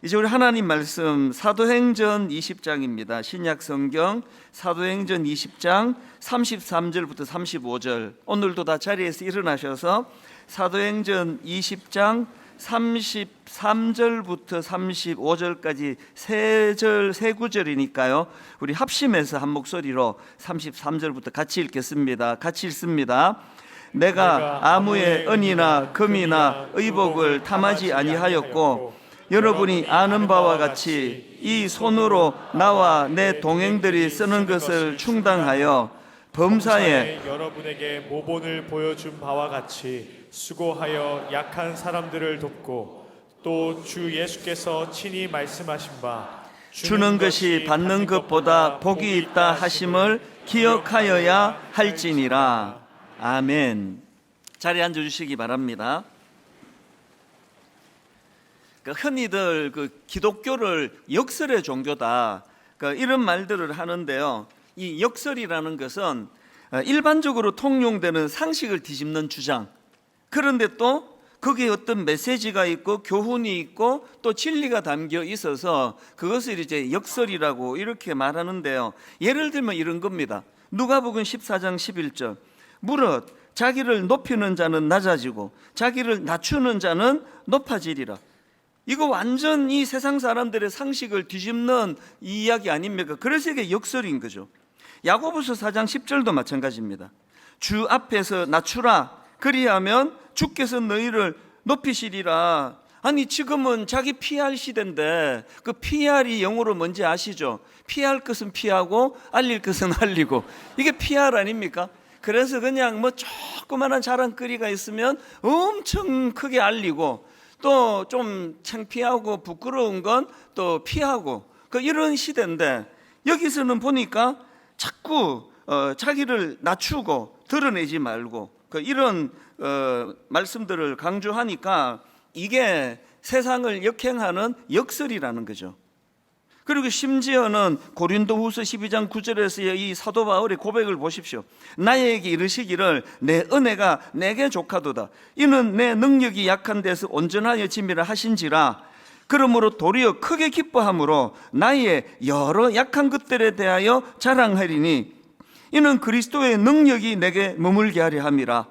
이제 우리 하나님 말씀 사도행전 20장입니다. 신약 성경 사도행전 20장 33절부터 35절. 오늘도 다 자리에서 일어나셔서 사도행전 20장 33절부터 35절까지 세 구절이니까요. 우리 합심해서 한 목소리로 33절부터 같이 읽겠습니다. 같이 읽습니다. 내가 아무의 은이나 금이나 의복을 탐하지 아니하였고 여러분이 아는 바와 같이 이 손으로 나와 내 동행들이 쓰는 것을 충당하여 범사에 여러분에게 모본을 보여준 바와 같이 수고하여 약한 사람들을 돕고 또 주 예수께서 친히 말씀하신 바 주는 것이 받는 것보다 복이 있다 하심을 기억하여야 할지니라. 아멘. 자리에 앉아주시기 바랍니다. 흔히들 기독교를 역설의 종교다, 이런 말들을 하는데요. 이 역설이라는 것은 일반적으로 통용되는 상식을 뒤집는 주장, 그런데 또 거기에 어떤 메시지가 있고 교훈이 있고 또 진리가 담겨 있어서 그것을 이제 역설이라고 이렇게 말하는데요. 예를 들면 이런 겁니다. 누가복음 14장 11절. 무릇 자기를 높이는 자는 낮아지고 자기를 낮추는 자는 높아지리라. 이거 완전 이 세상 사람들의 상식을 뒤집는 이야기 아닙니까? 그래서 이게 역설인 거죠. 야고보서 4장 10절도 마찬가지입니다. 주 앞에서 낮추라, 그리하면 주께서 너희를 높이시리라. 아니 지금은 자기 PR 시대인데 그 PR이 영어로 뭔지 아시죠? 피할 것은 피하고 알릴 것은 알리고, 이게 PR 아닙니까? 그래서 그냥 뭐 조그마한 자랑거리가 있으면 엄청 크게 알리고, 또 좀 창피하고 부끄러운 건 또 피하고, 이런 시대인데 여기서는 보니까 자꾸 자기를 낮추고 드러내지 말고 이런 말씀들을 강조하니까 이게 세상을 역행하는 역설이라는 거죠. 그리고 심지어는 고린도후서 12장 9절에서의 이 사도 바울의 고백을 보십시오. 나에게 이르시기를 내 은혜가 내게 족하도다. 이는 내 능력이 약한 데서 온전하여 짐이라 하신지라. 그러므로 도리어 크게 기뻐함으로 나의 여러 약한 것들에 대하여 자랑하리니 이는 그리스도의 능력이 내게 머물게 하려 함이라.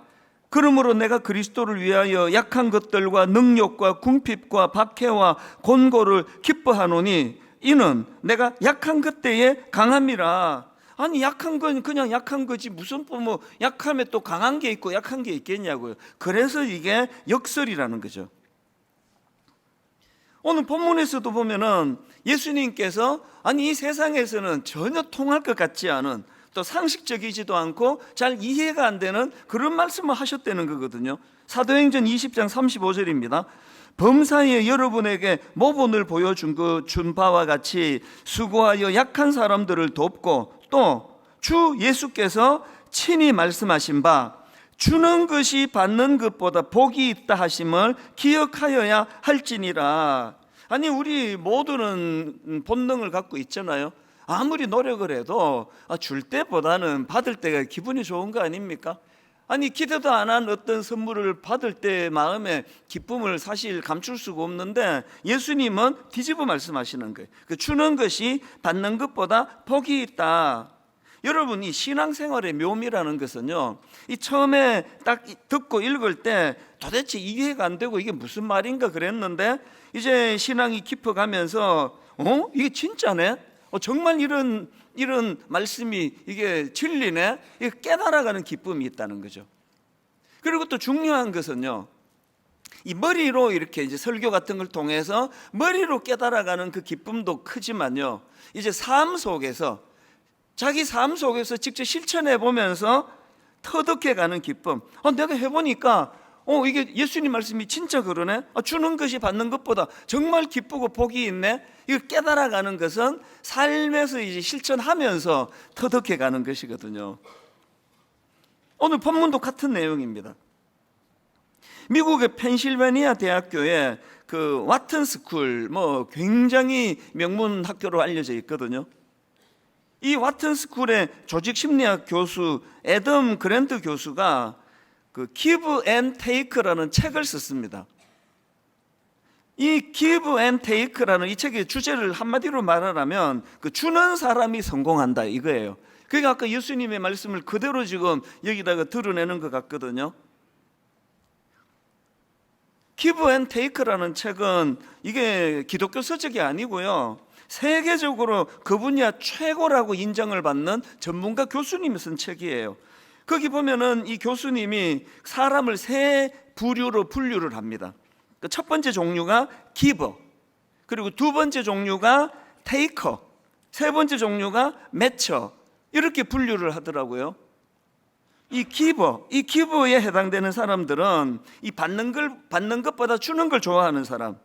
그러므로 내가 그리스도를 위하여 약한 것들과 능력과 궁핍과 박해와 곤고를 기뻐하노니 이는 내가 약한 것 때에 강함이라. 아니 약한 건 그냥 약한 거지 무슨 뭐 약함에 또 강한 게 있고 약한 게 있겠냐고요. 그래서 이게 역설이라는 거죠. 오늘 본문에서도 보면은 예수님께서 아니 이 세상에서는 전혀 통할 것 같지 않은, 또 상식적이지도 않고 잘 이해가 안 되는 그런 말씀을 하셨다는 거거든요. 사도행전 20장 35절입니다. 범사에 여러분에게 모본을 보여준 준 바와 같이 수고하여 약한 사람들을 돕고 또 주 예수께서 친히 말씀하신 바 주는 것이 받는 것보다 복이 있다 하심을 기억하여야 할지니라. 아니 우리 모두는 본능을 갖고 있잖아요. 아무리 노력을 해도 줄 때보다는 받을 때가 기분이 좋은 거 아닙니까? 아니 기대도 안 한 어떤 선물을 받을 때 마음의 기쁨을 사실 감출 수가 없는데 예수님은 뒤집어 말씀하시는 거예요. 주는 것이 받는 것보다 복이 있다. 여러분, 이 신앙생활의 묘미라는 것은요, 이 처음에 딱 듣고 읽을 때 도대체 이해가 안 되고 이게 무슨 말인가 그랬는데 이제 신앙이 깊어가면서 이게 진짜네? 정말 이런 말씀이 이게 진리네? 이게 깨달아가는 기쁨이 있다는 거죠. 그리고 또 중요한 것은요, 이 머리로 이렇게 이제 설교 같은 걸 통해서 머리로 깨달아가는 그 기쁨도 크지만요, 이제 삶 속에서 자기 삶 속에서 직접 실천해 보면서 터득해가는 기쁨. 내가 해보니까 이게 예수님 말씀이 진짜 그러네. 주는 것이 받는 것보다 정말 기쁘고 복이 있네. 이걸 깨달아가는 것은 삶에서 이제 실천하면서 터득해가는 것이거든요. 오늘 본문도 같은 내용입니다. 미국의 펜실베니아 대학교에 그 와튼 스쿨, 굉장히 명문 학교로 알려져 있거든요. 이 와튼 스쿨의 조직 심리학 교수 애덤 그랜트 교수가 그 Give and Take라는 책을 썼습니다. 이 give and take라는 이 책의 주제를 한마디로 말하자면 그 주는 사람이 성공한다 이거예요. 그러니까 아까 예수님의 말씀을 그대로 지금 여기다가 드러내는 것 같거든요. give and take라는 책은 이게 기독교 서적이 아니고요, 세계적으로 그 분야 최고라고 인정을 받는 전문가 교수님이 쓴 책이에요. 거기 보면은 이 교수님이 사람을 세 부류로 분류를 합니다. 첫 번째 종류가 giver, 그리고 두 번째 종류가 taker, 세 번째 종류가 matcher, 이렇게 분류를 하더라고요. 이 giver에 해당되는 사람들은 이 받는 것보다 주는 걸 좋아하는 사람,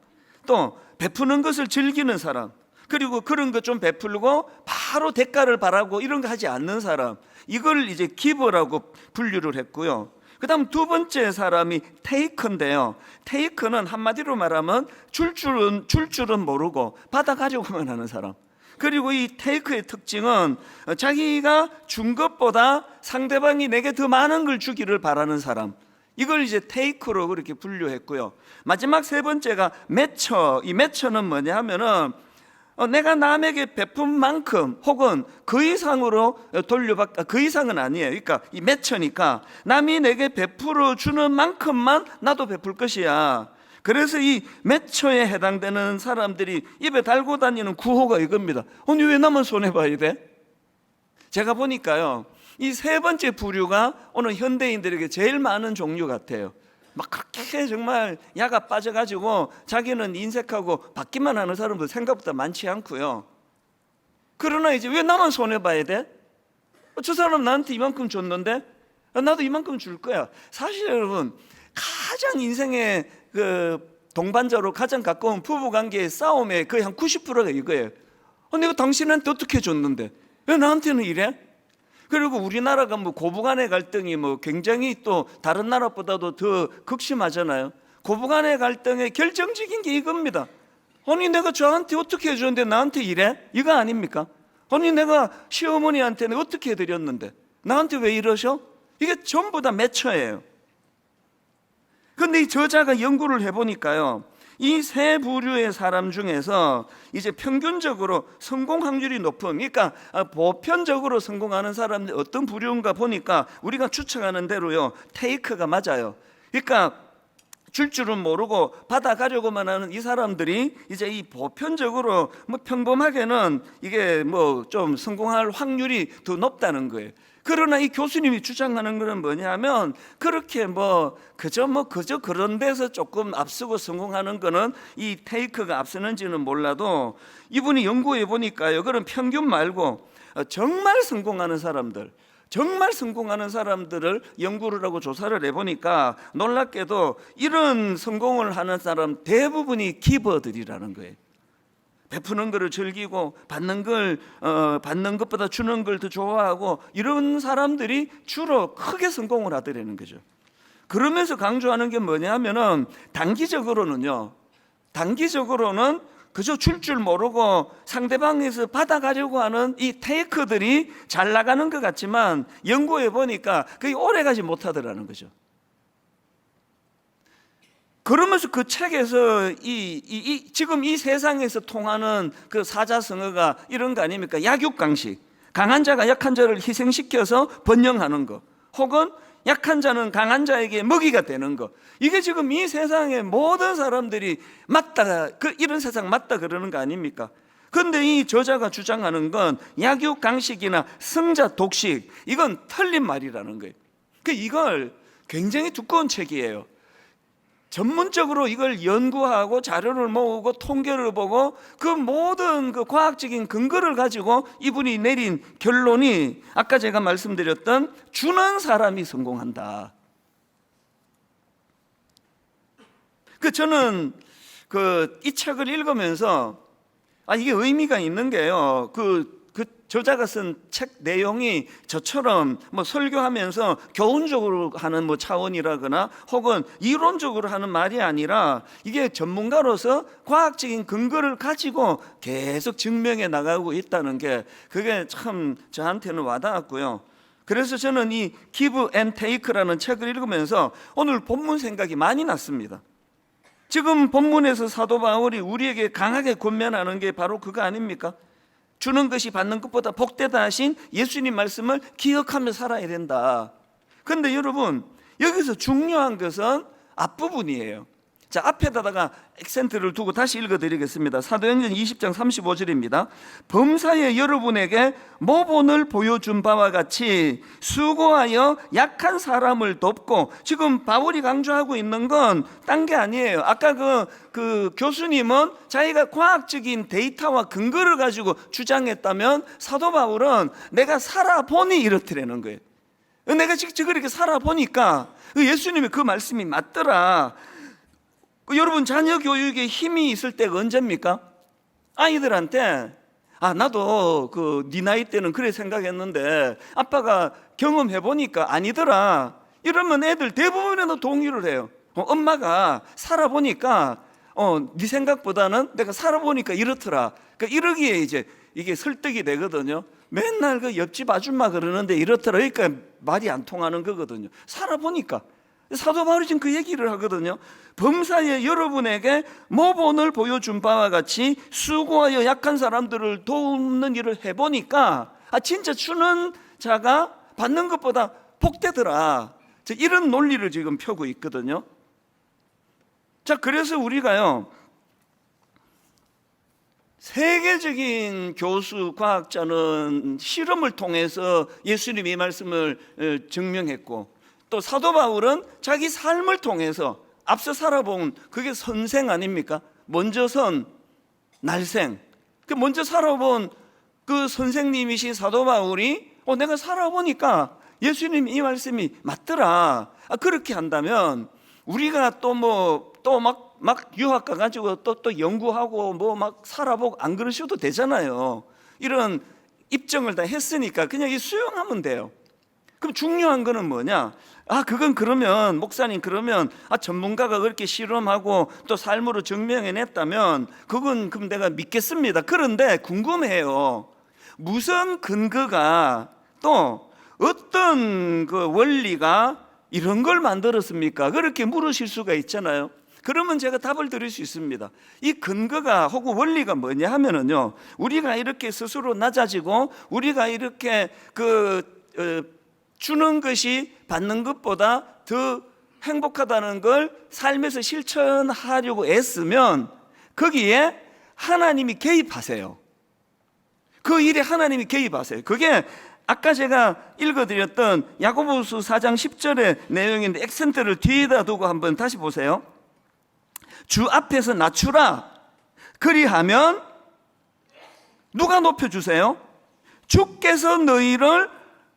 또 베푸는 것을 즐기는 사람, 그리고 그런 것 좀 베풀고 바로 대가를 바라고 이런 거 하지 않는 사람, 이걸 이제 giver라고 분류를 했고요. 그 다음 두 번째 사람이 taker인데요, taker는 한마디로 말하면 줄 줄은 모르고 받아가려고만 하는 사람. 그리고 이 take의 특징은 자기가 준 것보다 상대방이 내게 더 많은 걸 주기를 바라는 사람, 이걸 이제 take로 그렇게 분류했고요. 마지막 세 번째가 matcher. 이 matcher는 뭐냐 하면은 내가 남에게 베푼 만큼 혹은 그 이상으로 그 이상은 아니에요. 그러니까 이 matcher니까 남이 내게 베풀어 주는 만큼만 나도 베풀 것이야. 그래서 이 matcher에 해당되는 사람들이 입에 달고 다니는 구호가 이겁니다. 아니 왜 나만 손해봐야 돼? 제가 보니까요, 이 세 번째 부류가 오늘 현대인들에게 제일 많은 종류 같아요. 막 그렇게 정말 야가 빠져가지고 자기는 인색하고 받기만 하는 사람들 생각보다 많지 않고요. 그러나 이제 왜 나만 손해봐야 돼? 저 사람 나한테 이만큼 줬는데 나도 이만큼 줄 거야. 사실 여러분, 가장 인생의 그 동반자로 가장 가까운 부부관계의 싸움의 거의 한 90%가 이거예요. 내가 당신한테 어떻게 줬는데 왜 나한테는 이래? 그리고 우리나라가 뭐 고부간의 갈등이 뭐 굉장히 또 다른 나라보다도 더 극심하잖아요. 고부간의 갈등의 결정적인 게 이겁니다. 아니 내가 저한테 어떻게 해줬는데 나한테 이래? 이거 아닙니까? 아니 내가 시어머니한테는 어떻게 해드렸는데 나한테 왜 이러셔? 이게 전부 다 매처예요. 그런데 이 저자가 연구를 해보니까요, 이 세 부류의 사람 중에서 이제 평균적으로 성공 확률이 높은, 그러니까 보편적으로 성공하는 사람들 어떤 부류인가 보니까 우리가 추측하는 대로요, 테이크가 맞아요. 그러니까 줄 줄은 모르고 받아가려고만 하는 이 사람들이 이제 이 보편적으로 뭐 평범하게는 이게 뭐 좀 성공할 확률이 더 높다는 거예요. 그러나 이 교수님이 주장하는 것은 뭐냐면 그렇게 그저 그런 데서 조금 앞서고 성공하는 거는 이 테이크가 앞서는지는 몰라도 이분이 연구해 보니까요, 그런 평균 말고 정말 성공하는 사람들을 연구를 하고 조사를 해보니까 놀랍게도 이런 성공을 하는 사람 대부분이 기버들이라는 거예요. 베푸는 것을 즐기고 받는 것보다 주는 걸 더 좋아하고 이런 사람들이 주로 크게 성공을 하더라는 거죠. 그러면서 강조하는 게 뭐냐면은 단기적으로는 그저 줄 모르고 상대방에서 받아가려고 하는 이 테이커들이 잘 나가는 것 같지만 연구해 보니까 그게 오래가지 못하더라는 거죠. 그러면서 그 책에서 지금 이 세상에서 통하는 그 사자성어가 이런 거 아닙니까? 약육강식, 강한 자가 약한 자를 희생시켜서 번영하는 거, 혹은 약한 자는 강한 자에게 먹이가 되는 거, 이게 지금 이 세상의 모든 사람들이 맞다, 이런 세상 맞다 그러는 거 아닙니까? 그런데 이 저자가 주장하는 건 약육강식이나 승자 독식, 이건 틀린 말이라는 거예요. 이걸 굉장히 두꺼운 책이에요. 전문적으로 이걸 연구하고 자료를 모으고 통계를 보고 그 모든 그 과학적인 근거를 가지고 이분이 내린 결론이 아까 제가 말씀드렸던 주는 사람이 성공한다. 저는 이 책을 읽으면서 이게 의미가 있는 게요, 그 저자가 쓴 책 내용이 저처럼 설교하면서 교훈적으로 하는 차원이라거나 혹은 이론적으로 하는 말이 아니라 이게 전문가로서 과학적인 근거를 가지고 계속 증명해 나가고 있다는 게 그게 참 저한테는 와닿았고요. 그래서 저는 이 Give and Take라는 책을 읽으면서 오늘 본문 생각이 많이 났습니다. 지금 본문에서 사도 바울이 우리에게 강하게 권면하는 게 바로 그거 아닙니까? 주는 것이 받는 것보다 복되다 하신 예수님 말씀을 기억하며 살아야 된다. 그런데 여러분, 여기서 중요한 것은 앞부분이에요. 자, 앞에다가 액센트를 두고 다시 읽어드리겠습니다. 사도행전 20장 35절입니다. 범사에 여러분에게 모본을 보여준 바와 같이 수고하여 약한 사람을 돕고, 지금 바울이 강조하고 있는 건 딴 게 아니에요. 아까 그 교수님은 자기가 과학적인 데이터와 근거를 가지고 주장했다면, 사도 바울은 내가 살아보니 이렇더라는 거예요. 내가 직접 그렇게 살아보니까 예수님의 그 말씀이 맞더라. 여러분, 자녀 교육에 힘이 있을 때가 언제입니까? 아이들한테 나도 네 나이 때는 그래 생각했는데 아빠가 경험해 보니까 아니더라, 이러면 애들 대부분은 동의를 해요. 엄마가 살아보니까 네 생각보다는 내가 살아보니까 이렇더라. 그러니까 이러기에 이제 이게 설득이 되거든요. 맨날 그 옆집 아줌마 그러는데 이렇더라, 그러니까 말이 안 통하는 거거든요. 살아보니까. 사도 바울이 지금 그 얘기를 하거든요. 범사에 여러분에게 모본을 보여준 바와 같이 수고하여 약한 사람들을 돕는 일을 해보니까 진짜 주는 자가 받는 것보다 복되더라. 이런 논리를 지금 펴고 있거든요. 자, 그래서 우리가요, 세계적인 교수, 과학자는 실험을 통해서 예수님의 말씀을 증명했고, 또 사도 바울은 자기 삶을 통해서 앞서 살아본 그게 선생 아닙니까? 먼저 선 날생. 먼저 살아본 그 선생님이신 사도 바울이 내가 살아보니까 예수님 이 말씀이 맞더라. 그렇게 한다면 우리가 또 막 유학 가가지고 또 연구하고 막 살아보고 안 그러셔도 되잖아요. 이런 입증을 다 했으니까 그냥 수용하면 돼요. 그럼 중요한 거는 뭐냐? 그건 그러면 목사님, 그러면 전문가가 그렇게 실험하고 또 삶으로 증명해냈다면 그건 그럼 내가 믿겠습니다. 그런데 궁금해요. 무슨 근거가, 또 어떤 그 원리가 이런 걸 만들었습니까? 그렇게 물으실 수가 있잖아요. 그러면 제가 답을 드릴 수 있습니다. 이 근거가 혹은 원리가 뭐냐 하면은요, 우리가 이렇게 스스로 낮아지고 우리가 이렇게 주는 것이 받는 것보다 더 행복하다는 걸 삶에서 실천하려고 애쓰면 거기에 하나님이 개입하세요. 그 일에 하나님이 개입하세요. 그게 아까 제가 읽어드렸던 야고보서 4장 10절의 내용인데, 액센트를 뒤에다 두고 한번 다시 보세요. 주 앞에서 낮추라. 그리하면 누가 높여주세요? 주께서 너희를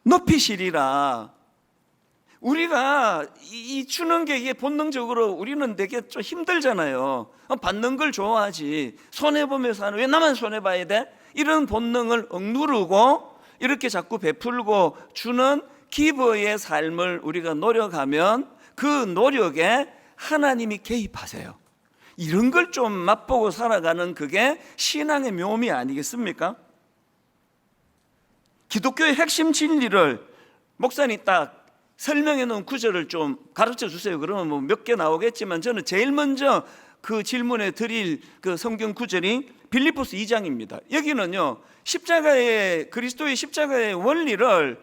높이시리라. 우리가 이 주는 게 이게 본능적으로 우리는 되게 좀 힘들잖아요. 받는 걸 좋아하지. 손해보면서 하는, 왜 나만 손해봐야 돼? 이런 본능을 억누르고 이렇게 자꾸 베풀고 주는 기버의 삶을 우리가 노력하면 그 노력에 하나님이 개입하세요. 이런 걸 좀 맛보고 살아가는 그게 신앙의 묘미 아니겠습니까? 기독교의 핵심 진리를 목사님 딱 설명해 놓은 구절을 좀 가르쳐 주세요. 그러면 몇 개 나오겠지만, 저는 제일 먼저 그 질문에 드릴 그 성경 구절이 빌립보서 2장입니다. 여기는요, 그리스도의 십자가의 원리를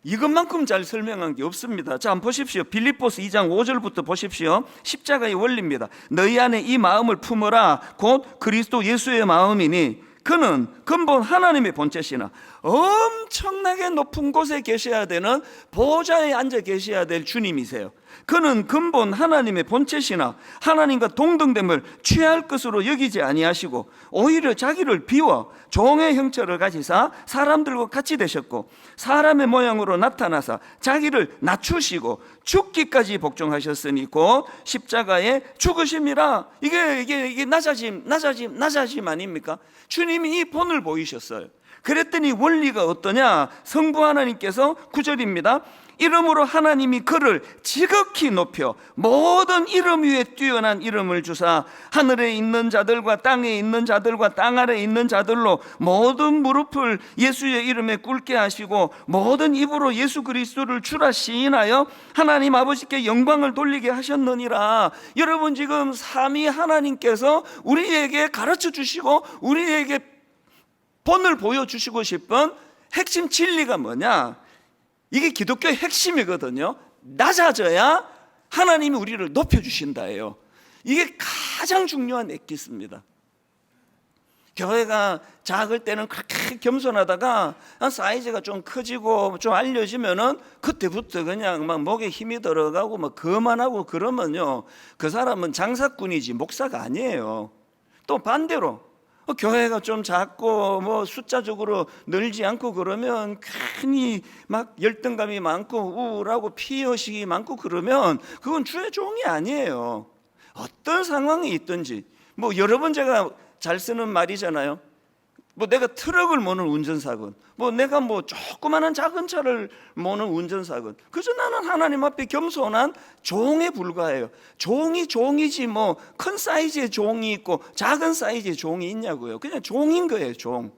이것만큼 잘 설명한 게 없습니다. 자, 한번 보십시오. 빌립보서 2장 5절부터 보십시오. 십자가의 원리입니다. 너희 안에 이 마음을 품어라. 곧 그리스도 예수의 마음이니 그는 근본 하나님의 본체시나 엄청나게 높은 곳에 계셔야 되는 보좌에 앉아 계셔야 될 주님이세요. 그는 근본 하나님의 본체시나 하나님과 동등됨을 취할 것으로 여기지 아니하시고 오히려 자기를 비워 종의 형체를 가지사 사람들과 같이 되셨고 사람의 모양으로 나타나사 자기를 낮추시고 죽기까지 복종하셨으니 곧 십자가에 죽으심이라. 이게 낮아짐 아닙니까? 주님이 이 본을 보이셨어요. 그랬더니 원리가 어떠냐? 성부 하나님께서 9절입니다. 이름으로 하나님이 그를 지극히 높여 모든 이름 위에 뛰어난 이름을 주사 하늘에 있는 자들과 땅에 있는 자들과 땅 아래에 있는 자들로 모든 무릎을 예수의 이름에 꿇게 하시고 모든 입으로 예수 그리스도를 주라 시인하여 하나님 아버지께 영광을 돌리게 하셨느니라. 여러분, 지금 삼위 하나님께서 우리에게 가르쳐 주시고 우리에게 본을 보여주시고 싶은 핵심 진리가 뭐냐? 이게 기독교의 핵심이거든요. 낮아져야 하나님이 우리를 높여주신다예요. 이게 가장 중요한 엑기스입니다. 교회가 작을 때는 그렇게 겸손하다가 사이즈가 좀 커지고 좀 알려지면은 그때부터 그냥 막 목에 힘이 들어가고 막 거만하고 그러면요, 그 사람은 장사꾼이지 목사가 아니에요. 또 반대로 교회가 좀 작고 뭐 숫자적으로 늘지 않고 그러면 괜히 막 열등감이 많고 우울하고 피의식이 많고 그러면 그건 주의 종이 아니에요. 어떤 상황이 있든지, 뭐 여러분 제가 잘 쓰는 말이잖아요. 뭐 내가 트럭을 모는 운전사건, 뭐 내가 뭐 조그마한 작은 차를 모는 운전사건, 그저 나는 하나님 앞에 겸손한 종에 불과해요. 종이 종이지 뭐 큰 사이즈의 종이 있고 작은 사이즈의 종이 있냐고요. 그냥 종인 거예요, 종.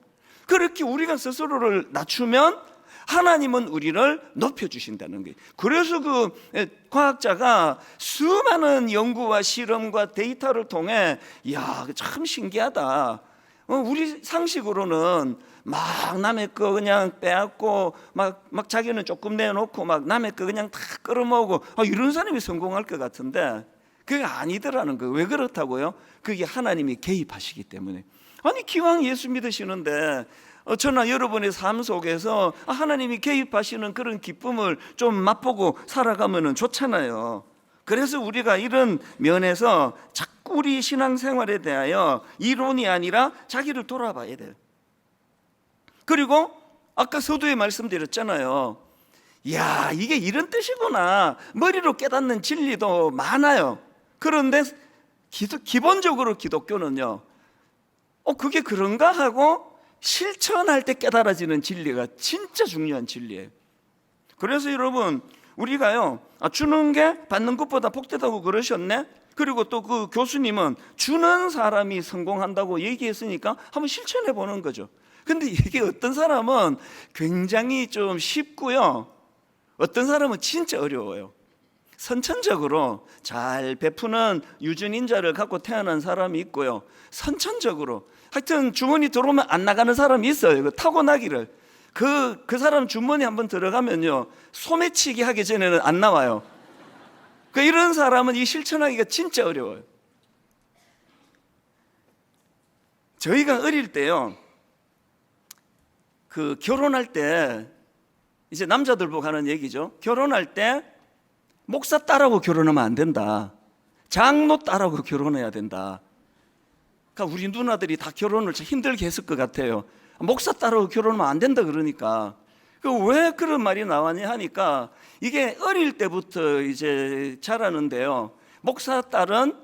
그렇게 우리가 스스로를 낮추면 하나님은 우리를 높여주신다는 거예요. 그래서 그 과학자가 수많은 연구와 실험과 데이터를 통해 이야, 참 신기하다. 우리 상식으로는 막 남의 거 그냥 빼앗고 막 자기는 조금 내놓고 막 남의 거 그냥 다 끌어모으고 이런 사람이 성공할 것 같은데 그게 아니더라는 거예요. 왜 그렇다고요? 그게 하나님이 개입하시기 때문에. 아니, 기왕 예수 믿으시는데 저나 여러분의 삶 속에서 하나님이 개입하시는 그런 기쁨을 좀 맛보고 살아가면 좋잖아요. 그래서 우리가 이런 면에서 자꾸 우리 신앙생활에 대하여 이론이 아니라 자기를 돌아봐야 돼요. 그리고 아까 서두에 말씀드렸잖아요. 이야, 이게 이런 뜻이구나. 머리로 깨닫는 진리도 많아요. 그런데 기본적으로 기독교는요, 그게 그런가 하고 실천할 때 깨달아지는 진리가 진짜 중요한 진리예요. 그래서 여러분, 우리가요, 주는 게 받는 것보다 복되다고 그러셨네. 그리고 또 그 교수님은 주는 사람이 성공한다고 얘기했으니까 한번 실천해 보는 거죠. 근데 이게 어떤 사람은 굉장히 좀 쉽고요, 어떤 사람은 진짜 어려워요. 선천적으로 잘 베푸는 유전인자를 갖고 태어난 사람이 있고요, 선천적으로 하여튼 주머니 들어오면 안 나가는 사람이 있어요. 그 타고나기를. 그 사람 주머니 한번 들어가면요, 소매치기 하기 전에는 안 나와요. 이런 사람은 이 실천하기가 진짜 어려워요. 저희가 어릴 때요, 그 결혼할 때 이제 남자들 보고 하는 얘기죠. 결혼할 때 목사 딸하고 결혼하면 안 된다. 장로 딸하고 결혼해야 된다. 그러니까 우리 누나들이 다 결혼을 힘들게 했을 것 같아요. 목사 딸하고 결혼하면 안 된다 그러니까. 왜 그런 말이 나왔냐 하니까 이게 어릴 때부터 이제 자라는데요. 목사 딸은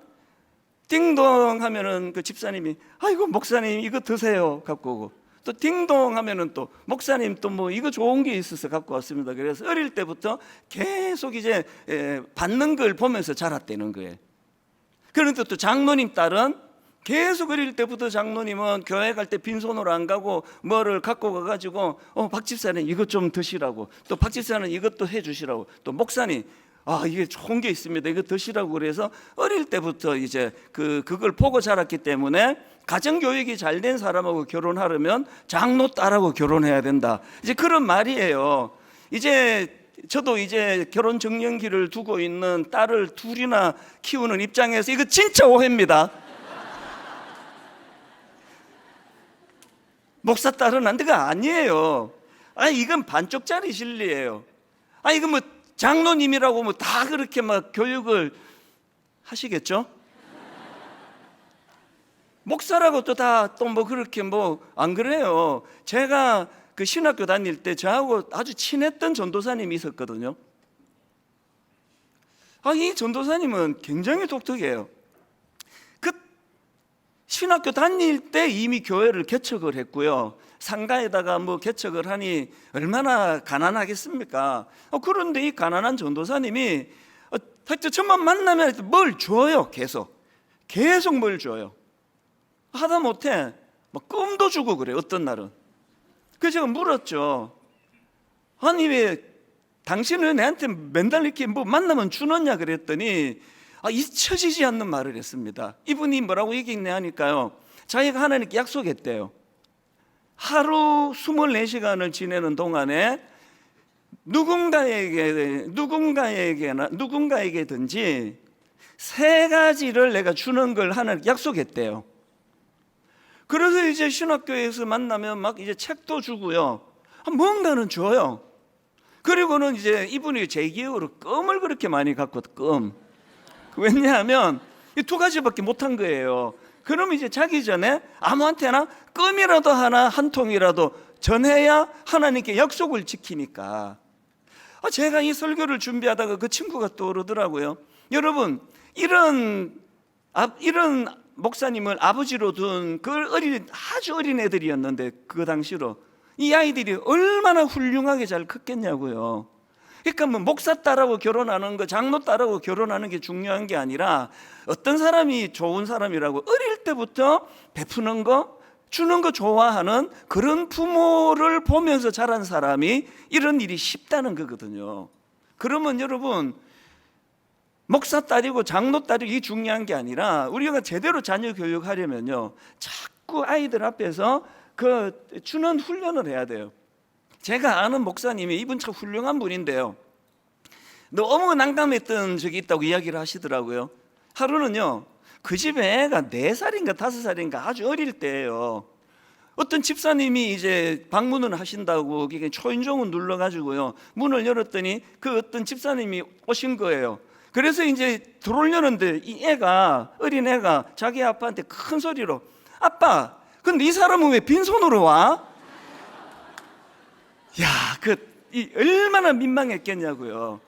띵동 하면은 그 집사님이 아이고 목사님 이거 드세요 갖고 오고, 또 띵동 하면은 또 목사님 또 뭐 이거 좋은 게 있어서 갖고 왔습니다. 그래서 어릴 때부터 계속 이제 받는 걸 보면서 자랐다는 거예요. 그런데 또 장로님 딸은 계속 어릴 때부터 장로님은 교회 갈 때 빈손으로 안 가고 뭐를 갖고 가가지고 박 집사님 이것 좀 드시라고, 또 박 집사님 이것도 해주시라고, 또 목사님 이게 좋은 게 있습니다 이거 드시라고. 그래서 어릴 때부터 이제 그걸 보고 자랐기 때문에 가정교육이 잘 된 사람하고 결혼하려면 장로 딸하고 결혼해야 된다, 이제 그런 말이에요. 이제 저도 이제 결혼 정년기를 두고 있는 딸을 둘이나 키우는 입장에서 이거 진짜 오해입니다. 목사 딸은 안 돼가 아니에요. 이건 반쪽짜리 진리예요. 이건 뭐 장로님이라고 뭐 다 그렇게 막 교육을 하시겠죠? 목사라고 또 다 또 뭐 그렇게 뭐 안 그래요. 제가 그 신학교 다닐 때 저하고 아주 친했던 전도사님이 있었거든요. 이 전도사님은 굉장히 독특해요. 신학교 다닐 때 이미 교회를 개척을 했고요. 상가에다가 뭐 개척을 하니 얼마나 가난하겠습니까? 그런데 이 가난한 전도사님이 하여튼 저만 만나면 뭘 줘요. 계속 뭘 줘요. 하다못해 뭐 껌도 주고 그래요. 어떤 날은. 그래서 제가 물었죠. 아니 왜 당신은 내한테 맨날 이렇게 뭐 만나면 주느냐 그랬더니 잊혀지지 않는 말을 했습니다. 이분이 뭐라고 얘기했냐 하니까요, 자기가 하나님께 약속했대요. 하루 24시간을 지내는 동안에 누군가에게든지 3가지를 내가 주는 걸 하나님께 약속했대요. 그래서 이제 신학교에서 만나면 막 이제 책도 주고요, 뭔가는 줘요. 그리고는 이제 이분이 제 기억으로 껌을 그렇게 많이 갖고, 껌. 왜냐하면 이 2가지밖에 못한 거예요. 그럼 이제 자기 전에 아무한테나 껌이라도 하나 한 통이라도 전해야 하나님께 약속을 지키니까. 제가 이 설교를 준비하다가 그 친구가 떠오르더라고요. 여러분, 이런 목사님을 아버지로 둔 그 아주 어린 애들이었는데, 그 당시로 이 아이들이 얼마나 훌륭하게 잘 컸겠냐고요. 그러니까 뭐 목사 딸하고 결혼하는 거, 장로 딸하고 결혼하는 게 중요한 게 아니라 어떤 사람이 좋은 사람이라고, 어릴 때부터 베푸는 거, 주는 거 좋아하는 그런 부모를 보면서 자란 사람이 이런 일이 쉽다는 거거든요. 그러면 여러분, 목사 딸이고 장로 딸이고 이 중요한 게 아니라 우리가 제대로 자녀 교육하려면요, 자꾸 아이들 앞에서 그 주는 훈련을 해야 돼요. 제가 아는 목사님이, 이분 참 훌륭한 분인데요, 너무 난감했던 적이 있다고 이야기를 하시더라고요. 하루는요, 그 집에 애가 4살인가 5살인가 아주 어릴 때예요. 어떤 집사님이 이제 방문을 하신다고 초인종을 눌러가지고요, 문을 열었더니 그 어떤 집사님이 오신 거예요. 그래서 이제 들어오려는데 이 애가, 어린 애가 자기 아빠한테 큰 소리로, 아빠, 근데 이 사람은 왜 빈손으로 와? 야, 얼마나 민망했겠냐고요.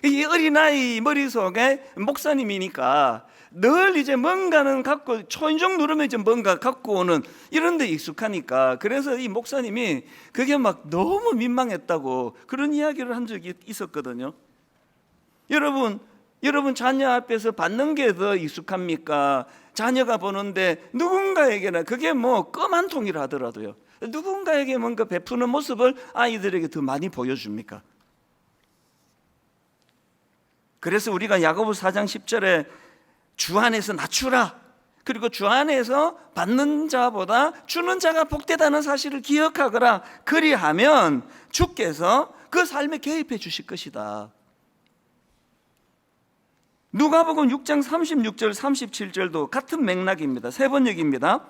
이 어린아이 머릿속에 목사님이니까 늘 이제 뭔가는 갖고, 초인종 누르면 이제 뭔가 갖고 오는 이런 데 익숙하니까, 그래서 이 목사님이 그게 막 너무 민망했다고 그런 이야기를 한 적이 있었거든요. 여러분 자녀 앞에서 받는 게 더 익숙합니까? 자녀가 보는데 누군가에게는 그게 뭐 껌 한 통이라 하더라도요, 누군가에게 뭔가 베푸는 모습을 아이들에게 더 많이 보여줍니까? 그래서 우리가 야고보서 4장 10절에 주 안에서 낮추라, 그리고 주 안에서 받는 자보다 주는 자가 복되다는 사실을 기억하거라, 그리하면 주께서 그 삶에 개입해 주실 것이다. 누가복음 6장 36절 37절도 같은 맥락입니다. 3번역입니다.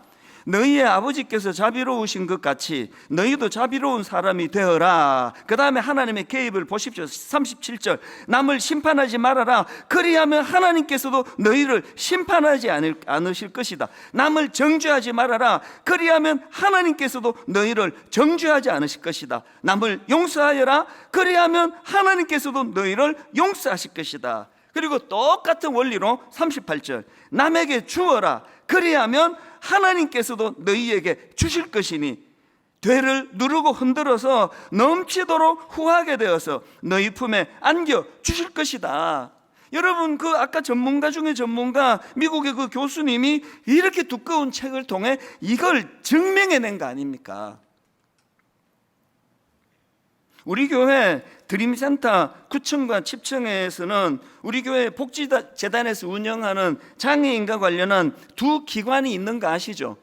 너희의 아버지께서 자비로우신 것 같이 너희도 자비로운 사람이 되어라. 그 다음에 하나님의 개입을 보십시오. 37절, 남을 심판하지 말아라. 그리하면 하나님께서도 너희를 심판하지 않으실 것이다. 남을 정죄하지 말아라. 그리하면 하나님께서도 너희를 정죄하지 않으실 것이다. 남을 용서하여라. 그리하면 하나님께서도 너희를 용서하실 것이다. 그리고 똑같은 원리로 38절, 남에게 주어라. 그리하면 하나님께서도 너희에게 주실 것이니 되를 누르고 흔들어서 넘치도록 후하게 되어서 너희 품에 안겨 주실 것이다. 여러분, 그 아까 전문가 중에 전문가, 미국의 그 교수님이 이렇게 두꺼운 책을 통해 이걸 증명해낸 거 아닙니까? 우리 교회 드림센터 9층과 10층에서는 우리 교회 복지재단에서 운영하는 장애인과 관련한 2 기관이 있는 거 아시죠?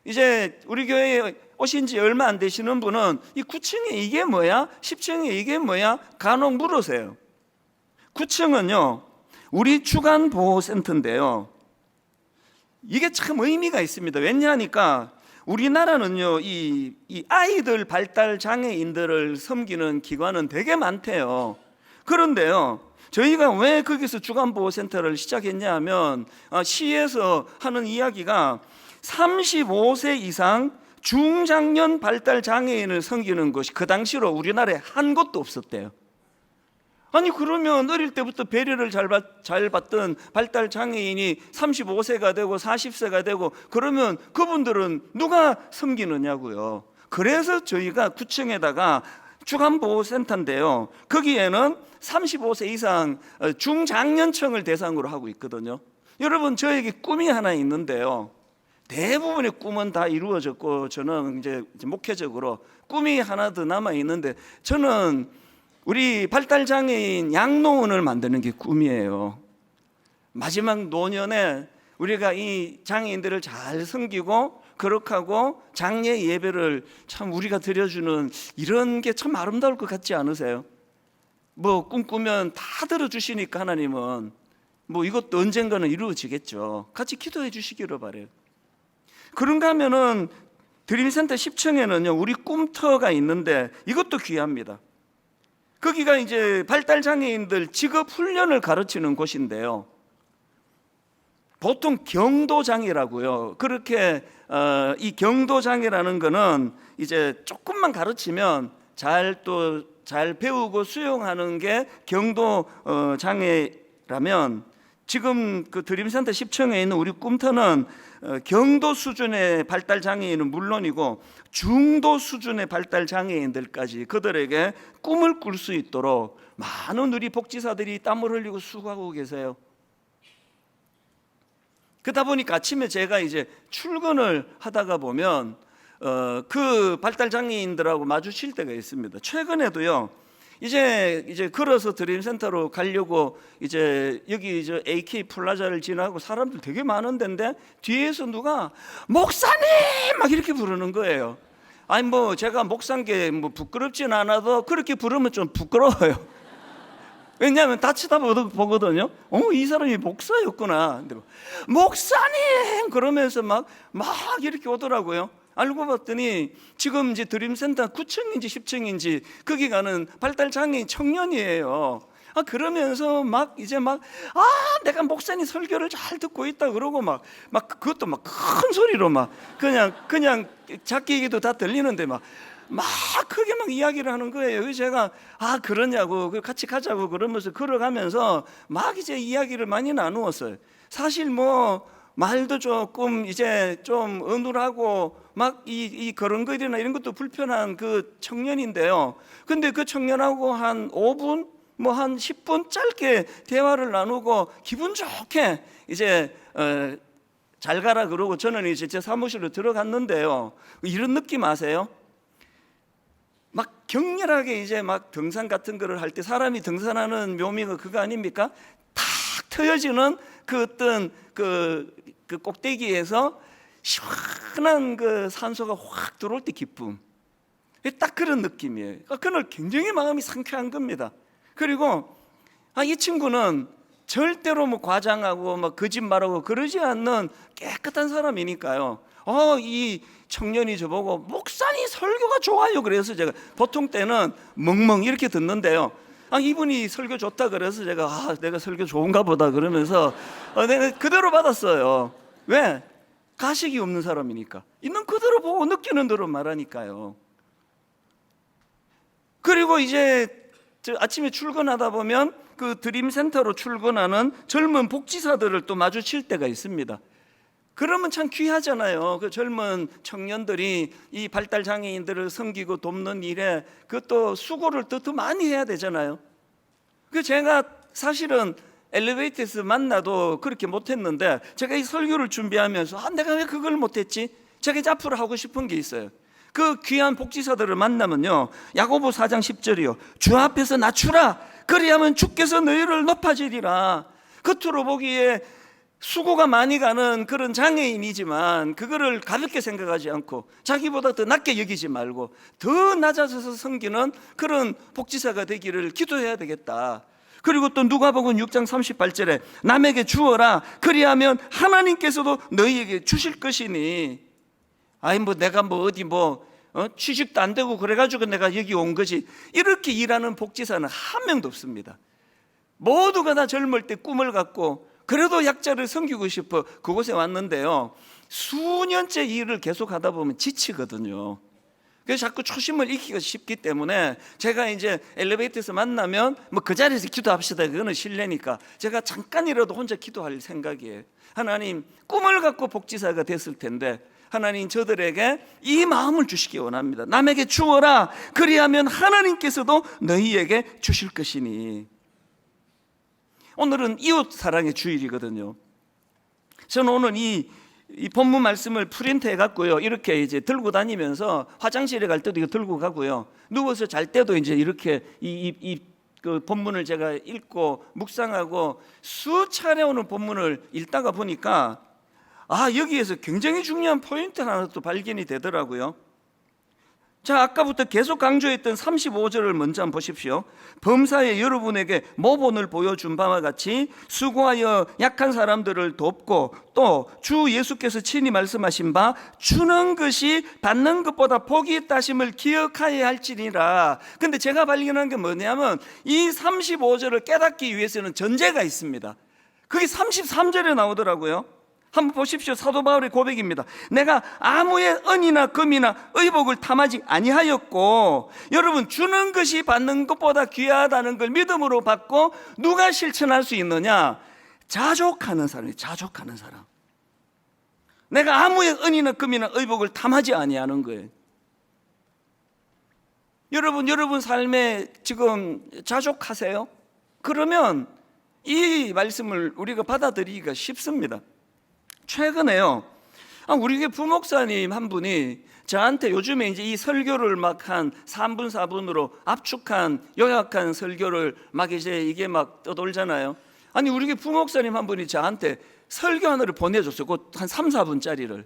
이제 우리 교회에 오신 지 얼마 안 되시는 분은 이 9층에 이게 뭐야? 10층에 이게 뭐야? 간혹 물으세요. 9층은요, 우리 주간보호센터인데요, 이게 참 의미가 있습니다. 왜냐하니까 우리나라는요, 이 아이들 발달 장애인들을 섬기는 기관은 되게 많대요. 그런데요, 저희가 왜 거기서 주간보호센터를 시작했냐 하면, 시에서 하는 이야기가 35세 이상 중장년 발달 장애인을 섬기는 것이 그 당시로 우리나라에 한 곳도 없었대요. 아니 그러면 어릴 때부터 배려를 잘 받던 발달 장애인이 35세가 되고 40세가 되고 그러면 그분들은 누가 섬기느냐고요. 그래서 저희가 구청에다가 주간보호센터인데요, 거기에는 35세 이상 중장년층을 대상으로 하고 있거든요. 여러분, 저에게 꿈이 하나 있는데요, 대부분의 꿈은 다 이루어졌고 저는 이제 목회적으로 꿈이 하나 더 남아 있는데, 저는 우리 발달장애인 양로원을 만드는 게 꿈이에요. 마지막 노년에 우리가 이 장애인들을 잘 섬기고 거룩하고 장례 예배를 참 우리가 드려주는 이런 게 참 아름다울 것 같지 않으세요? 뭐 꿈꾸면 다 들어주시니까 하나님은 뭐 이것도 언젠가는 이루어지겠죠. 같이 기도해 주시기를 바래요. 그런가 하면은 드림센터 10층에는요 우리 꿈터가 있는데 이것도 귀합니다. 거기가 이제 발달장애인들 직업훈련을 가르치는 곳인데요, 보통 경도장애라고요. 그렇게 이 경도장애라는 거는 이제 조금만 가르치면 잘 배우고 수용하는 게 경도장애라면, 지금 그 드림센터 10층에 있는 우리 꿈터는 경도 수준의 발달장애인은 물론이고 중도 수준의 발달장애인들까지 그들에게 꿈을 꿀 수 있도록 많은 우리 복지사들이 땀을 흘리고 수고하고 계세요. 그러다 보니까 아침에 제가 이제 출근을 하다가 보면 그 발달장애인들하고 마주칠 때가 있습니다. 최근에도요, 이제 걸어서 드림센터로 가려고 이제 여기 AK 플라자를 지나고 사람들 되게 많은 데인데 뒤에서 누가 목사님 막 이렇게 부르는 거예요. 아니 뭐 제가 목사인 게 뭐 부끄럽진 않아도 그렇게 부르면 좀 부끄러워요. 왜냐하면 다 쳐다보거든요. 이 사람이 목사였구나. 근데 목사님 그러면서 막 이렇게 오더라고요. 알고 봤더니 지금 이제 드림센터 9층인지 10층인지 거기 가는 발달장애인 청년이에요. 그러면서 내가 목사님 설교를 잘 듣고 있다 그러고 그것도 큰 소리로 그냥 자기 얘기도 다 들리는데 크게 이야기를 하는 거예요. 그래서 제가 그러냐고 같이 가자고 그러면서 걸어가면서 이제 이야기를 많이 나누었어요. 사실 말도 조금 이제 좀 어눌하고 이 걸음걸이나 이런 것도 불편한 그 청년인데요. 근데 그 청년하고 한 5분 한 10분 짧게 대화를 나누고 기분 좋게 이제 잘 가라 그러고 저는 이제 제 사무실로 들어갔는데요. 이런 느낌 아세요? 격렬하게 이제 등산 같은 거를 할 때 사람이 등산하는 묘미가 그거 아닙니까? 탁 트여지는 그 어떤 그 꼭대기에서 시원한 그 산소가 확 들어올 때 기쁨, 딱 그런 느낌이에요. 그날 굉장히 마음이 상쾌한 겁니다. 그리고 이 친구는 절대로 과장하고 거짓말하고 그러지 않는 깨끗한 사람이니까요. 이 청년이 저보고 목사님 설교가 좋아요 그래서 제가 보통 때는 멍멍 이렇게 듣는데요, 이분이 설교 좋다 그래서 제가 내가 설교 좋은가 보다 그러면서 내가 그대로 받았어요. 왜? 가식이 없는 사람이니까 있는 그대로 보고 느끼는 대로 말하니까요. 그리고 이제 아침에 출근하다 보면 그 드림센터로 출근하는 젊은 복지사들을 또 마주칠 때가 있습니다. 그러면 참 귀하잖아요. 그 젊은 청년들이 이 발달장애인들을 섬기고 돕는 일에 그것도 수고를 더 많이 해야 되잖아요. 제가 사실은 엘리베이터에서 만나도 그렇게 못했는데 제가 이 설교를 준비하면서 내가 왜 그걸 못했지? 제가 이제 앞으로 하고 싶은 게 있어요. 그 귀한 복지사들을 만나면요, 야고보 4장 10절이요, 주 앞에서 낮추라 그리하면 주께서 너희를 높아지리라. 겉으로 보기에 수고가 많이 가는 그런 장애인이지만 그거를 가볍게 생각하지 않고 자기보다 더 낮게 여기지 말고 더 낮아져서 섬기는 그런 복지사가 되기를 기도해야 되겠다. 그리고 또 누가복음 6장 38절에 남에게 주어라 그리하면 하나님께서도 너희에게 주실 것이니, 내가 어디 취직도 안 되고 그래가지고 내가 여기 온 거지, 이렇게 일하는 복지사는 한 명도 없습니다. 모두가 다 젊을 때 꿈을 갖고 그래도 약자를 섬기고 싶어 그곳에 왔는데요, 수년째 일을 계속 하다 보면 지치거든요. 그래서 자꾸 초심을 잃기가 쉽기 때문에 제가 이제 엘리베이터에서 만나면 뭐 그 자리에서 기도합시다, 그거는 실례니까 제가 잠깐이라도 혼자 기도할 생각이에요. 하나님, 꿈을 갖고 복지사가 됐을 텐데 하나님, 저들에게 이 마음을 주시기 원합니다. 남에게 주어라, 그리하면 하나님께서도 너희에게 주실 것이니. 오늘은 이웃 사랑의 주일이거든요. 저는 오늘 이 본문 말씀을 프린트해 갖고요, 이렇게 이제 들고 다니면서 화장실에 갈 때도 이거 들고 가고요, 누워서 잘 때도 이제 이렇게 그 본문을 제가 읽고 묵상하고 수차례 오늘 본문을 읽다가 보니까 여기에서 굉장히 중요한 포인트 하나 또 발견이 되더라고요. 자, 아까부터 계속 강조했던 35절을 먼저 한번 보십시오. 범사에 여러분에게 모본을 보여준 바와 같이 수고하여 약한 사람들을 돕고 또 주 예수께서 친히 말씀하신 바 주는 것이 받는 것보다 복이 있다심을 기억하여야 할지니라. 근데 제가 발견한 게 뭐냐면 이 35절을 깨닫기 위해서는 전제가 있습니다. 그게 33절에 나오더라고요. 한번 보십시오. 사도 바울의 고백입니다. 내가 아무의 은이나 금이나 의복을 탐하지 아니하였고, 여러분, 주는 것이 받는 것보다 귀하다는 걸 믿음으로 받고 누가 실천할 수 있느냐? 자족하는 사람이에요. 자족하는 사람. 내가 아무의 은이나 금이나 의복을 탐하지 아니하는 거예요. 여러분 삶에 지금 자족하세요? 그러면 이 말씀을 우리가 받아들이기가 쉽습니다. 최근에요, 우리 교회 부목사님 한 분이 저한테 요즘에 이제 이 설교를 막 한 3분 4분으로 압축한 요약한 설교를 막 이제 이게 막 떠돌잖아요. 아니, 우리 교회 부목사님 한 분이 저한테 설교 하나를 보내줬어요. 그 한 3, 4분짜리를.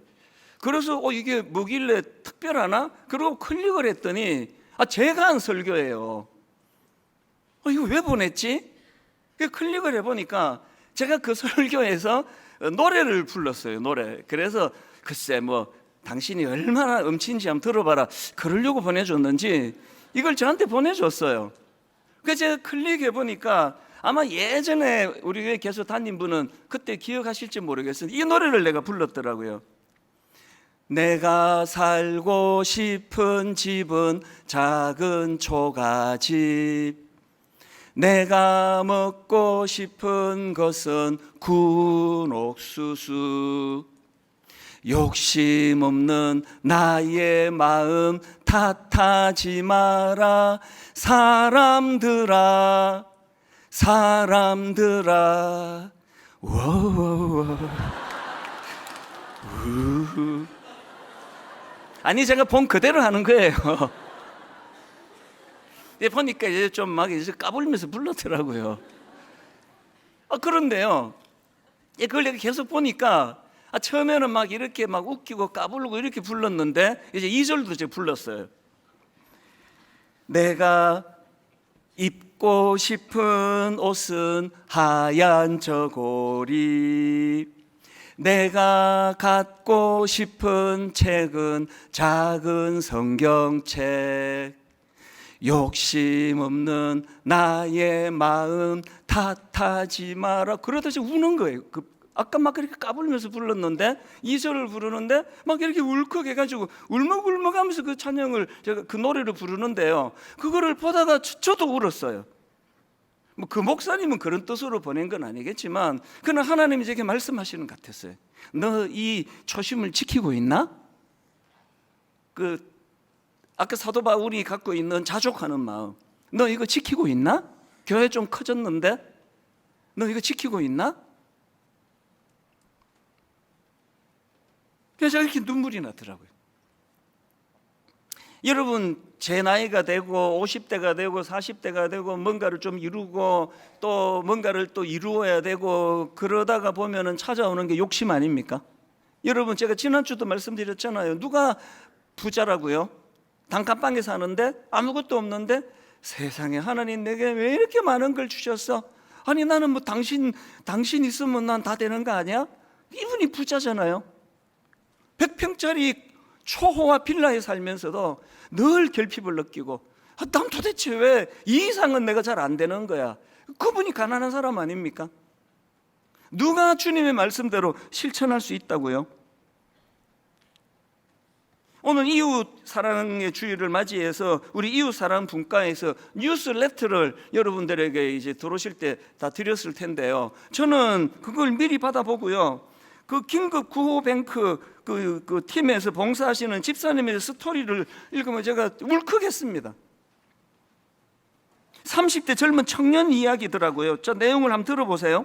그래서 이게 뭐길래 특별하나? 그러고 클릭을 했더니 제가 한 설교예요. 이거 왜 보냈지? 클릭을 해보니까 제가 그 설교에서 노래를 불렀어요. 노래. 그래서 글쎄 뭐 당신이 얼마나 음치인지 한번 들어봐라, 그러려고 보내줬는지 이걸 저한테 보내줬어요. 그래서 제가 클릭해 보니까 아마 예전에 우리 교회 계속 다닌 분은 그때 기억하실지 모르겠어요. 이 노래를 내가 불렀더라고요. 내가 살고 싶은 집은 작은 초가집, 내가 먹고 싶은 것은 구운 옥수수, 욕심 없는 나의 마음 탓하지 마라, 사람들아 사람들아. 아니, 제가 본 그대로 하는 거예요. 보니까 이제 좀 막 이제 까불면서 불렀더라고요. 그런데요, 그걸 내가 계속 보니까 처음에는 막 이렇게 막 웃기고 까불고 이렇게 불렀는데 이제 2절도 제가 불렀어요. 내가 입고 싶은 옷은 하얀 저고리, 내가 갖고 싶은 책은 작은 성경책, 욕심 없는 나의 마음 탓하지 마라. 그러다시 우는 거예요. 아까 막 그렇게 까불면서 불렀는데 2절을 부르는데 막 이렇게 울컥해가지고 울먹울먹하면서 그 찬양을, 제가 그 노래를 부르는데요, 그거를 보다가 저도 울었어요. 뭐 그 목사님은 그런 뜻으로 보낸 건 아니겠지만 그는 하나님이 제게 말씀하시는 것 같았어요. 너 이 초심을 지키고 있나? 아까 사도 바울이 갖고 있는 자족하는 마음, 너 이거 지키고 있나? 교회 좀 커졌는데 너 이거 지키고 있나? 그래서 이렇게 눈물이 나더라고요. 여러분, 제 나이가 되고 50대가 되고 40대가 되고 뭔가를 좀 이루고 또 뭔가를 또 이루어야 되고 그러다가 보면은 찾아오는 게 욕심 아닙니까? 여러분, 제가 지난주도 말씀드렸잖아요. 누가 부자라고요? 단칸방에 사는데 아무것도 없는데 세상에 하나님 내게 왜 이렇게 많은 걸 주셨어? 아니, 나는 뭐 당신 있으면 난 다 되는 거 아니야? 이분이 부자잖아요. 100평짜리 초호화 빌라에 살면서도 늘 결핍을 느끼고, 난 도대체 왜 이 이상은 내가 잘 안 되는 거야? 그분이 가난한 사람 아닙니까? 누가 주님의 말씀대로 실천할 수 있다고요? 오늘 이웃 사랑의 주일을 맞이해서 우리 이웃 사랑 분과에서 뉴스레터를 여러분들에게 이제 들어오실 때 다 드렸을 텐데요. 저는 그걸 미리 받아보고요. 그 긴급 구호뱅크 그 팀에서 봉사하시는 집사님의 스토리를 읽으면 제가 울컥했습니다. 30대 젊은 청년 이야기더라고요. 저 내용을 한번 들어보세요.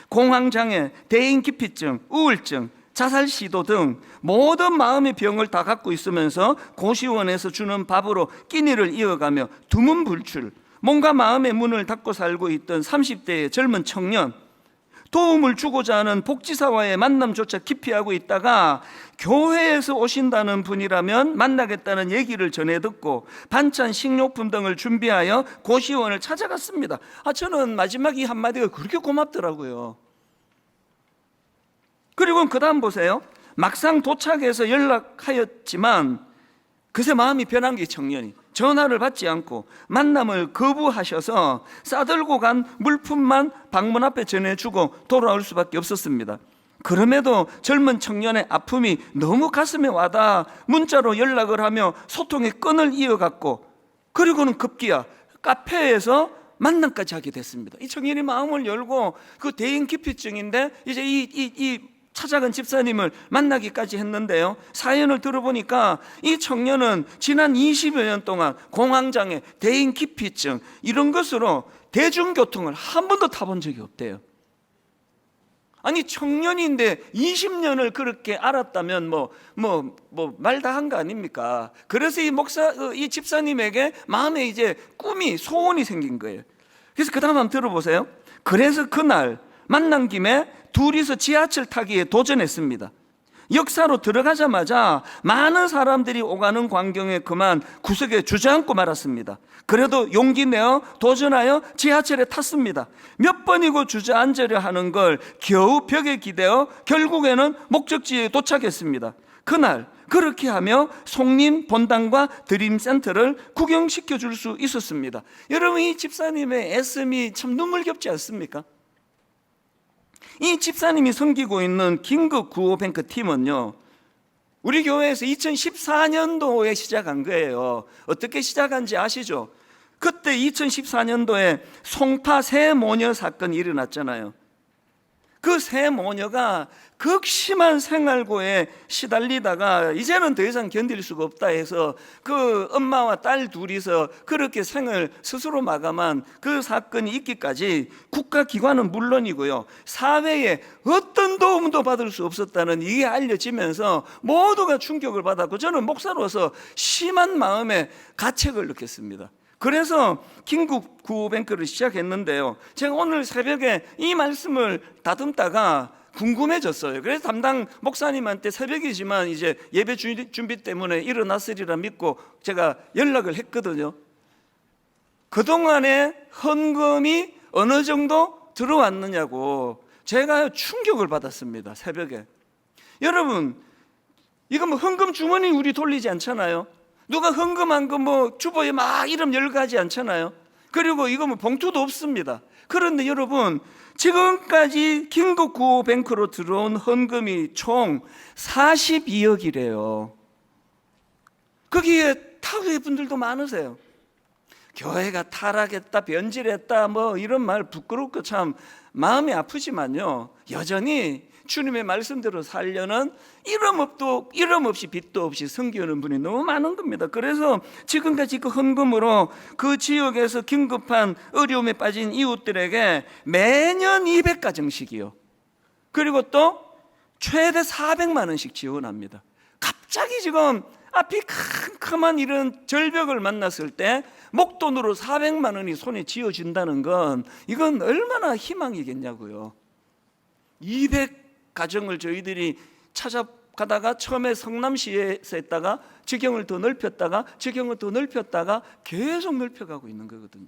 공황장애, 대인기피증, 우울증, 자살 시도 등 모든 마음의 병을 다 갖고 있으면서 고시원에서 주는 밥으로 끼니를 이어가며 두문불출, 몸과 마음의 문을 닫고 살고 있던 30대의 젊은 청년, 도움을 주고자 하는 복지사와의 만남조차 기피하고 있다가 교회에서 오신다는 분이라면 만나겠다는 얘기를 전해 듣고 반찬, 식료품 등을 준비하여 고시원을 찾아갔습니다. 저는 마지막 이 한마디가 그렇게 고맙더라고요. 그리고 그 다음 보세요. 막상 도착해서 연락하였지만 그새 마음이 변한 게 청년이 전화를 받지 않고 만남을 거부하셔서 싸들고 간 물품만 방문 앞에 전해주고 돌아올 수밖에 없었습니다. 그럼에도 젊은 청년의 아픔이 너무 가슴에 와닿아 문자로 연락을 하며 소통의 끈을 이어갔고, 그리고는 급기야 카페에서 만남까지 하게 됐습니다. 이 청년이 마음을 열고 그 대인기피증인데 이제 이 찾아간 집사님을 만나기까지 했는데요. 사연을 들어보니까 이 청년은 지난 20여 년 동안 공황장애, 대인기피증 이런 것으로 대중교통을 한 번도 타본 적이 없대요. 아니 청년인데 20년을 그렇게 알았다면 말 다 한 거 아닙니까? 그래서 이 집사님에게 마음에 이제 꿈이, 소원이 생긴 거예요. 그래서 그 다음 한번 들어보세요. 그래서 그날 만난 김에 둘이서 지하철 타기에 도전했습니다. 역사로 들어가자마자 많은 사람들이 오가는 광경에 그만 구석에 주저앉고 말았습니다. 그래도 용기 내어 도전하여 지하철에 탔습니다. 몇 번이고 주저앉으려 하는 걸 겨우 벽에 기대어 결국에는 목적지에 도착했습니다. 그날 그렇게 하며 송림 본당과 드림센터를 구경시켜 줄 수 있었습니다. 여러분, 이 집사님의 애씀이 참 눈물겹지 않습니까? 이 집사님이 섬기고 있는 긴급 구호뱅크 팀은요, 우리 교회에서 2014년도에 시작한 거예요. 어떻게 시작한지 아시죠? 그때 2014년도에 송파 새 모녀 사건이 일어났잖아요. 그 새 모녀가 극심한 생활고에 시달리다가 이제는 더 이상 견딜 수가 없다 해서 그 엄마와 딸 둘이서 그렇게 생을 스스로 마감한 그 사건이 있기까지 국가기관은 물론이고요, 사회에 어떤 도움도 받을 수 없었다는 이게 알려지면서 모두가 충격을 받았고, 저는 목사로서 심한 마음에 가책을 느꼈습니다. 그래서 긴급 구호뱅크를 시작했는데요, 제가 오늘 새벽에 이 말씀을 다듬다가 궁금해졌어요. 그래서 담당 목사님한테 새벽이지만 이제 예배 준비 때문에 일어났으리라 믿고 제가 연락을 했거든요. 그동안에 헌금이 어느 정도 들어왔느냐고 제가 충격을 받았습니다. 새벽에. 여러분, 이거 헌금 주머니 우리 돌리지 않잖아요. 누가 헌금한 거 주보에 막 이름 열가지 않잖아요. 그리고 이거 봉투도 없습니다. 그런데 여러분, 지금까지 긴급 구호뱅크로 들어온 헌금이 총 42억이래요. 거기에 타국의 분들도 많으세요. 교회가 타락했다, 변질했다, 이런 말 부끄럽고 참 마음이 아프지만요, 여전히 주님의 말씀대로 살려는 이름 없이 빚도 없이 섬기는 분이 너무 많은 겁니다. 그래서 지금까지 그 헌금으로 그 지역에서 긴급한 어려움에 빠진 이웃들에게 매년 200가정씩이요, 그리고 또 최대 400만 원씩 지원합니다. 갑자기 지금 앞이 캄캄한 이런 절벽을 만났을 때 목돈으로 400만 원이 손에 쥐어진다는 건 이건 얼마나 희망이겠냐고요. 200가정을 저희들이 찾아가다가 처음에 성남시에서 했다가 지경을 더 넓혔다가 지경을 더 넓혔다가 계속 넓혀가고 있는 거거든요.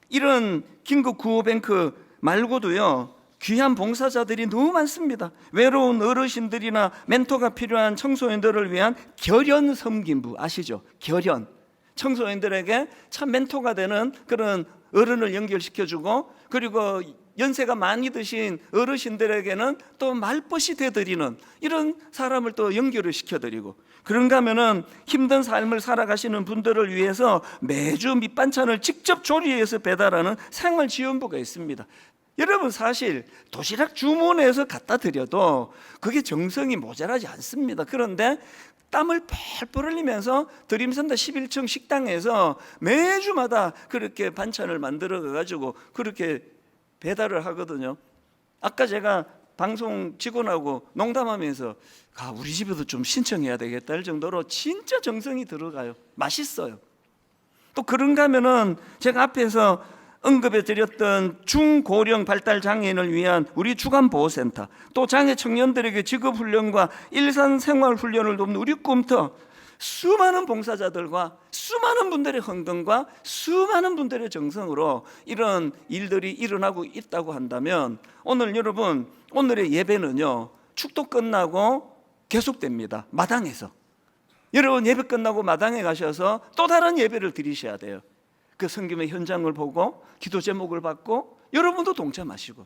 이런 긴급 구호뱅크 말고도요, 귀한 봉사자들이 너무 많습니다. 외로운 어르신들이나 멘토가 필요한 청소년들을 위한 결연 섬김부 아시죠? 결연. 청소년들에게 참 멘토가 되는 그런 어른을 연결시켜주고, 그리고 연세가 많이 드신 어르신들에게는 또 말벗이 되드리는 이런 사람을 또 연결을 시켜드리고, 그런가 하면은 힘든 삶을 살아가시는 분들을 위해서 매주 밑반찬을 직접 조리해서 배달하는 생활지원부가 있습니다. 여러분, 사실 도시락 주문해서 갖다 드려도 그게 정성이 모자라지 않습니다. 그런데 땀을 펄펄 흘리면서 드림선다 11층 식당에서 매주마다 그렇게 반찬을 만들어 가지고 그렇게 배달을 하거든요. 아까 제가 방송 직원하고 농담하면서 우리 집에도 좀 신청해야 되겠다 할 정도로 진짜 정성이 들어가요. 맛있어요. 또 그런가 하면은 제가 앞에서 언급해 드렸던 중고령 발달 장애인을 위한 우리 주간보호센터, 또 장애 청년들에게 직업훈련과 일상생활훈련을 돕는 우리 꿈터, 수많은 봉사자들과 수많은 분들의 헌금과 수많은 분들의 정성으로 이런 일들이 일어나고 있다고 한다면, 오늘 여러분, 오늘의 예배는요 축도 끝나고 계속됩니다. 마당에서 여러분 예배 끝나고 마당에 가셔서 또 다른 예배를 드리셔야 돼요. 그 성김의 현장을 보고 기도 제목을 받고 여러분도 동참하시고.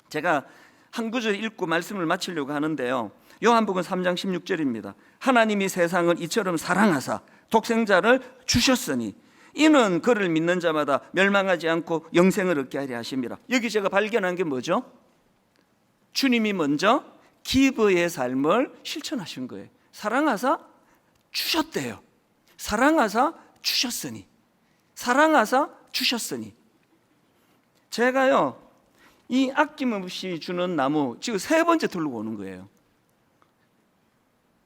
제가 한 구절 읽고 말씀을 마치려고 하는데요, 요한복음 3장 16절입니다. 하나님이 세상을 이처럼 사랑하사 독생자를 주셨으니 이는 그를 믿는 자마다 멸망하지 않고 영생을 얻게 하려 하심이라. 여기 제가 발견한 게 뭐죠? 주님이 먼저 기브의 삶을 실천하신 거예요. 사랑하사 주셨대요. 사랑하사 주셨으니, 사랑하사 주셨으니. 제가요 이 아낌없이 주는 나무 지금 3번째 들고 오는 거예요.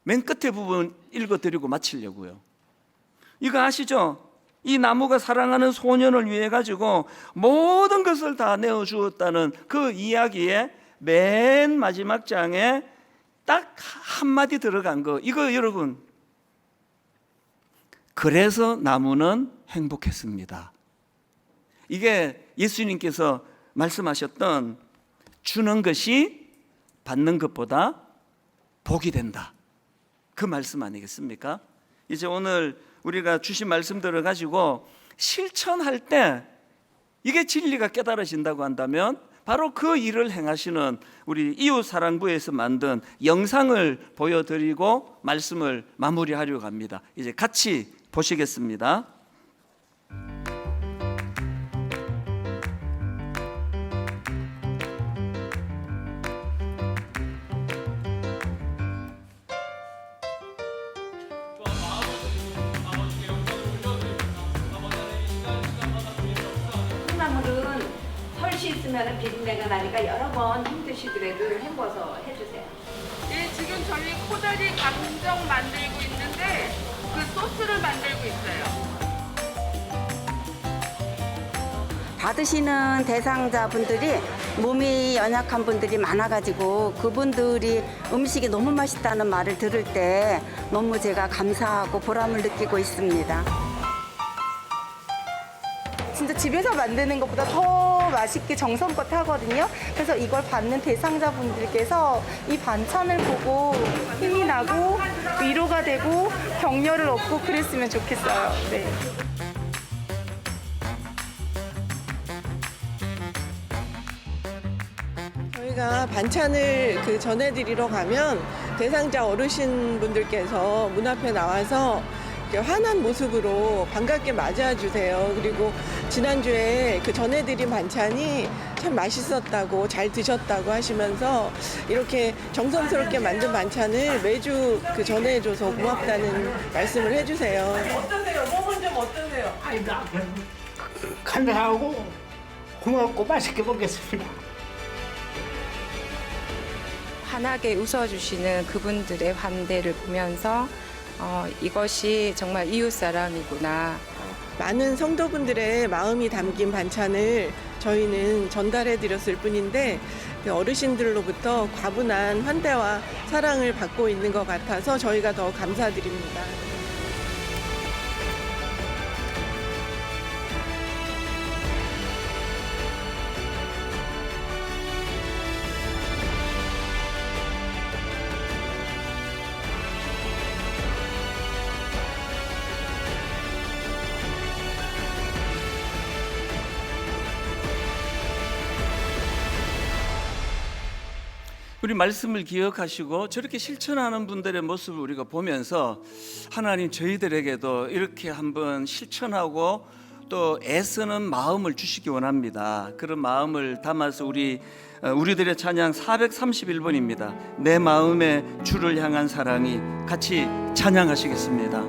맨 끝에 부분 읽어드리고 마치려고요. 이거 아시죠? 이 나무가 사랑하는 소년을 위해 가지고 모든 것을 다 내어주었다는 그 이야기의 맨 마지막 장에 딱 한마디 들어간 거, 이거 여러분, 그래서 나무는 행복했습니다. 이게 예수님께서 말씀하셨던 주는 것이 받는 것보다 복이 된다, 그 말씀 아니겠습니까? 이제 오늘 우리가 주신 말씀들을 가지고 실천할 때 이게 진리가 깨달아진다고 한다면 바로 그 일을 행하시는 우리 이웃사랑부에서 만든 영상을 보여드리고 말씀을 마무리하려고 합니다. 이제 같이 보시겠습니다. 콩나물은 설시 있으면 비린내가 나니까 여러 번 힘드시더라도 헹궈서 해주세요. 예, 지금 저희 코다리 강정 만들고 있는데 그 소스를 만들고 있어요. 받으시는 대상자분들이 몸이 연약한 분들이 많아가지고 그분들이 음식이 너무 맛있다는 말을 들을 때 너무 제가 감사하고 보람을 느끼고 있습니다. 진짜 집에서 만드는 것보다 더 맛있게 정성껏 하거든요. 그래서 이걸 받는 대상자분들께서 이 반찬을 보고 힘이 나고 위로가 되고 격려를 얻고 그랬으면 좋겠어요. 네. 저희가 반찬을 전해드리러 가면 대상자 어르신분들께서 문 앞에 나와서 이렇게 환한 모습으로 반갑게 맞아주세요. 그리고 지난주에 전해드린 반찬이 참 맛있었다고, 잘 드셨다고 하시면서 이렇게 정성스럽게 만든 반찬을 매주 전해줘서 고맙다는 말씀을 해주세요. 어떠세요? 몸은 좀 어떠세요? 감사하고 고맙고 맛있게 먹겠습니다. 환하게 웃어주시는 그분들의 환대를 보면서 이것이 정말 이웃사랑이구나. 많은 성도분들의 마음이 담긴 반찬을 저희는 전달해드렸을 뿐인데 어르신들로부터 과분한 환대와 사랑을 받고 있는 것 같아서 저희가 더 감사드립니다. 우리 말씀을 기억하시고 저렇게 실천하는 분들의 모습을 우리가 보면서 하나님 저희들에게도 이렇게 한번 실천하고 또 애쓰는 마음을 주시기 원합니다. 그런 마음을 담아서 우리들의 찬양 431번입니다. 내 마음의 주를 향한 사랑이, 같이 찬양하시겠습니다.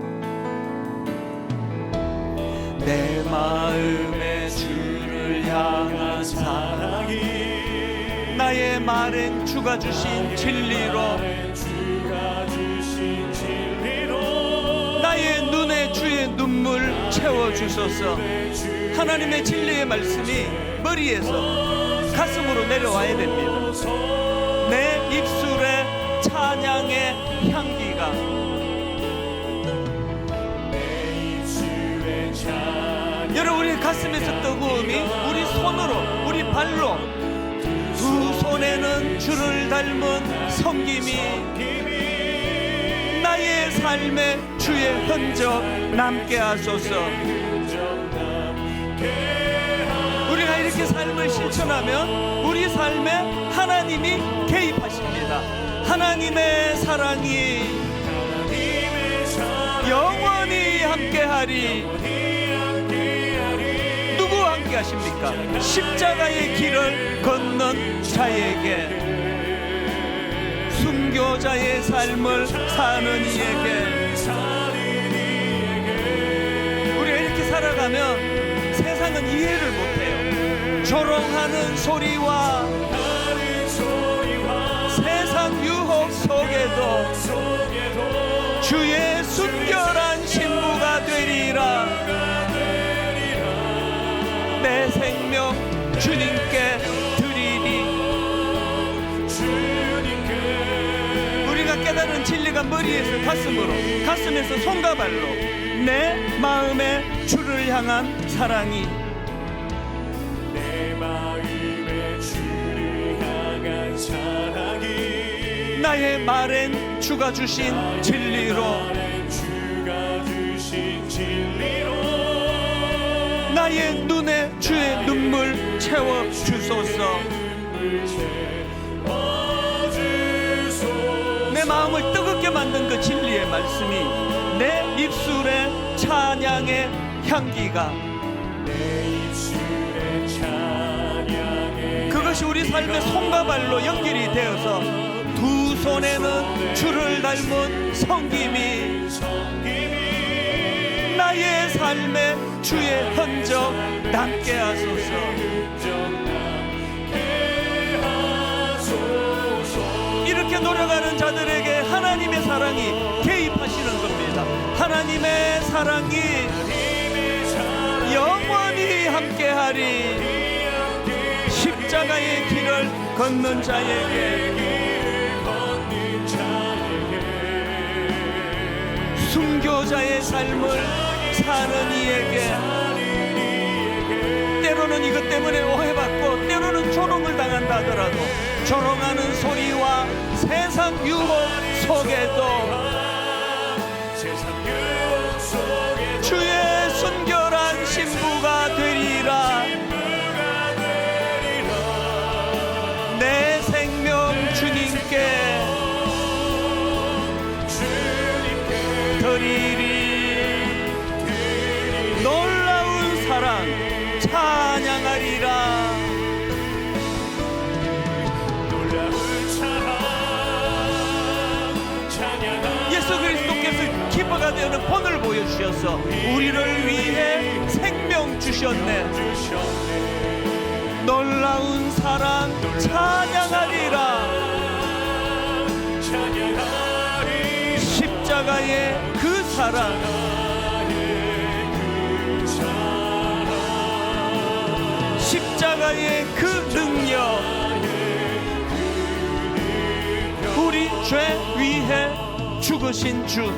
내 마음의 주를 향한 사랑이 나의 말엔 주가 주신 진리로 나의 눈에 주의 눈물 채워주소서. 하나님의 진리의 말씀이 머리에서 가슴으로 내려와야 됩니다. 내 입술에 찬양의 향기가, 여러분 우리 가슴에서 뜨거움이 우리 손으로, 우리 발로, 두 손에는 주를 닮은 섬김이 나의 삶에 주의 흔적 남게 하소서. 우리가 이렇게 삶을 실천하면 우리 삶에 하나님이 개입하십니다. 하나님의 사랑이 영원히 함께하리. 누구와 함께 하십니까? 십자가의 길을 걷는 자에게, 순교자의 삶을 사는 이에게. 우리가 이렇게 살아가면 세상은 이해를 못해요. 조롱하는 소리와 세상 유혹 속에도 주의 순결한 신부가 되리라. 내 생명 주님께 드리리. 우리가 깨달은 진리가 머리에서 가슴으로, 가슴에서 손과 발로, 내 마음의 주를 향한 사랑이, 내 마음의 주를 향한 사랑이 나의 말엔 주가 주신 진리로 나의 눈에 주의 눈물 채워주소서. 내 마음을 뜨겁게 만든 그 진리의 말씀이 내 입술에 찬양의 향기가, 그것이 우리 삶의 손과 발로 연결이 되어서 두 손에는 주를 닮은 섬김이 나의 삶에 주의 흔적 남게 하소서. 이렇게 노력하는 자들에게 하나님의 사랑이 개입하시는 겁니다. 하나님의 사랑이 영원히 함께하리. 십자가의 길을 걷는 자에게, 순교자의 삶을 사는 이에게, 때로는 이것 때문에 오해받고 때로는 조롱을 당한다 하더라도 조롱하는 소리와 세상 유혹 속에도 주의 순결한 신부가 되리라. 내 생명 주님께 드리리. 놀라운 사랑 찬양하리라. 예수 그리스도께서 기뻐가 되는 본을 보여주셔서 우리를 위해 생명 주셨네. 놀라운 사랑 찬양하리라. 십자가의 그 사랑, 십자가의 그 능력, 우리 죄 위해 죽으신 주,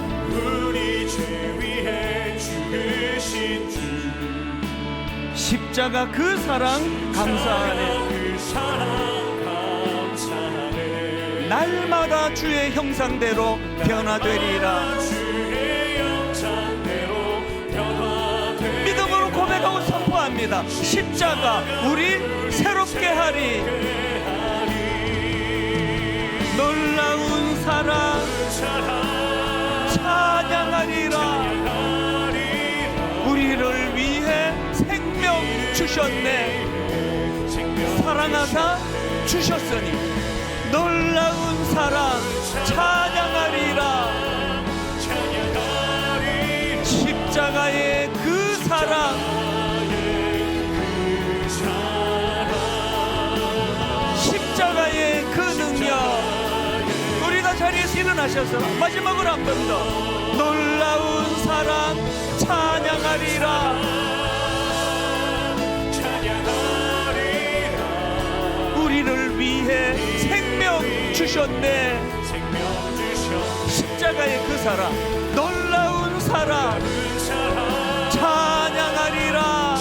십자가 그 사랑 감사하네. 날마다 주의 형상대로 변화되리라. 믿음으로 고백하고 선포합니다. 십자가 우리 새롭게 하리. 주셨네. 사랑하사 주셨으니 놀라운 사랑 찬양하리라. 십자가의 그 사랑, 십자가의 그 능력. 우리 다 자리에서 일어나셔서 마지막으로 한 번 더 놀라운 사랑 찬양하리라. 우리를 위해 생명 주셨네. 십자가의 그 사랑, 놀라운 사랑 찬양하리라.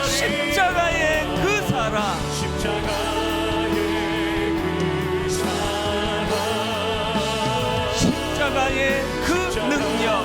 십자가의 그 사랑, 십자가의 그 능력.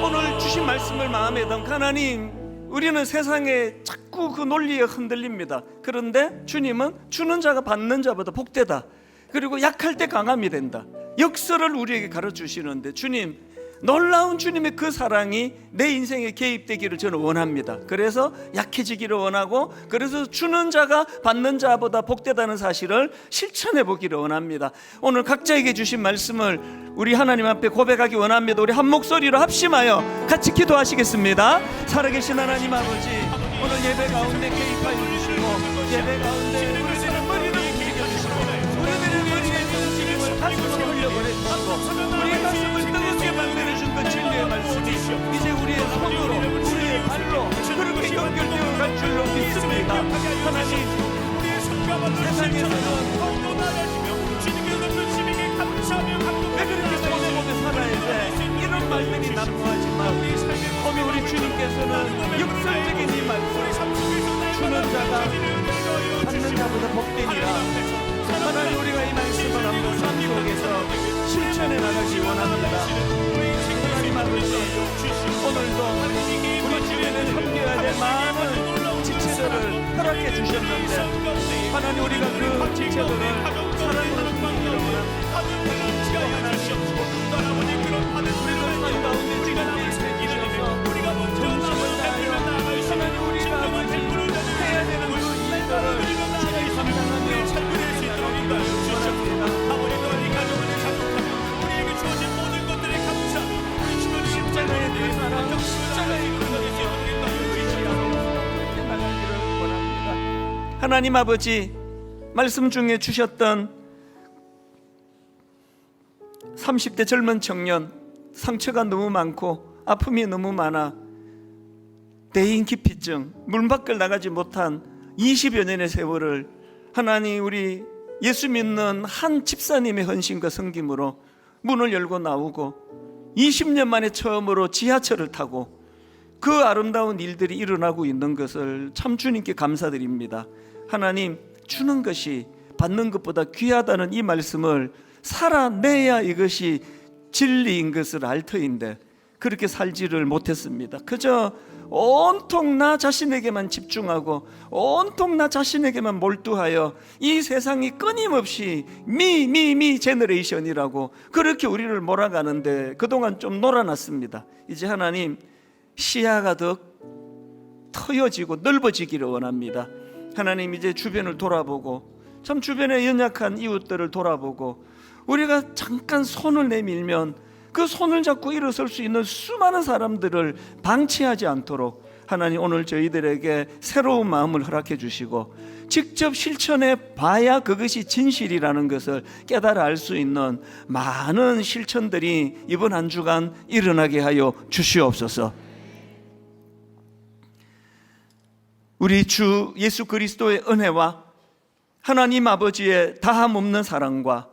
오늘 주신 말씀을 마음에 담고, 하나님, 우리는 세상에 자꾸 그 논리에 흔들립니다. 그런데 주님은 주는 자가 받는 자보다 복되다. 그리고 약할 때 강함이 된다. 역설을 우리에게 가르쳐주시는데, 주님, 놀라운 주님의 그 사랑이 내 인생에 개입되기를 저는 원합니다. 그래서 약해지기를 원하고, 그래서 주는 자가 받는 자보다 복되다는 사실을 실천해 보기를 원합니다. 오늘 각자에게 주신 말씀을 우리 하나님 앞에 고백하기 원합니다. 우리 한 목소리로 합심하여 같이 기도하시겠습니다. 살아계신 하나님 아버지, 오늘 예배 가운데 개입하여 주시고, 예배 가운데 우리들의 머리를 움직여주시고, 우리들의 머리의 움직임을 가슴으로 흘려보내주시고, 우리의 가슴을 뜨겁게 만들어준 그 진리의 말씀이 이제 우리의 손으로, 우리의 발로 그렇게 연결되어 갈 줄로 믿습니다. 하나님, 세상에서는 왜 그렇게 손해보며 살아야 돼? 이런 말들이 난무하지만 오늘 우리 주님께서는 역설적인 이 말씀, 주는 자가 받는 자보다 복되니라. 하나님, 우리가 이 말씀을 한번 삶 속에서 실천해 나가기 원합니다. 하나님 아버지, 오늘도 우리 주변에 섬겨야 될 많은 지체들을 허락해 주셨는데, 하나님, 우리가 그 지체들을 사랑으로 섬기기를 원합니다. 우리가 삶 가운데 지금 주셔서 정신을 다하여 하나님, 우리가 아버지 해야 되는 그 일들을 잘 감당하며 살펴내기를 원합니다. 십자가의 그 사랑, 십자가의 그 나가기를 원합니다. 하나님 아버지, 말씀 중에 주셨던 30대 젊은 청년, 상처가 너무 많고 아픔이 너무 많아 대인 기피증, 문 밖을 나가지 못한 20여 년의 세월을 하나님, 우리 예수 믿는 한 집사님의 헌신과 섬김으로 문을 열고 나오고 20년 만에 처음으로 지하철을 타고 그 아름다운 일들이 일어나고 있는 것을 참 주님께 감사드립니다. 하나님, 주는 것이 받는 것보다 귀하다는 이 말씀을 살아내야 이것이 진리인 것을 알 터인데 그렇게 살지를 못했습니다. 그저 온통 나 자신에게만 집중하고 온통 나 자신에게만 몰두하여 이 세상이 끊임없이 미 제너레이션이라고 그렇게 우리를 몰아가는데 그동안 좀 놀아놨습니다. 이제 하나님, 시야가 더 트여지고 넓어지기를 원합니다. 하나님, 이제 주변을 돌아보고 참 주변의 연약한 이웃들을 돌아보고 우리가 잠깐 손을 내밀면 그 손을 잡고 일어설 수 있는 수많은 사람들을 방치하지 않도록 하나님, 오늘 저희들에게 새로운 마음을 허락해 주시고 직접 실천해 봐야 그것이 진실이라는 것을 깨달아 알 수 있는 많은 실천들이 이번 한 주간 일어나게 하여 주시옵소서. 우리 주 예수 그리스도의 은혜와 하나님 아버지의 다함없는 사랑과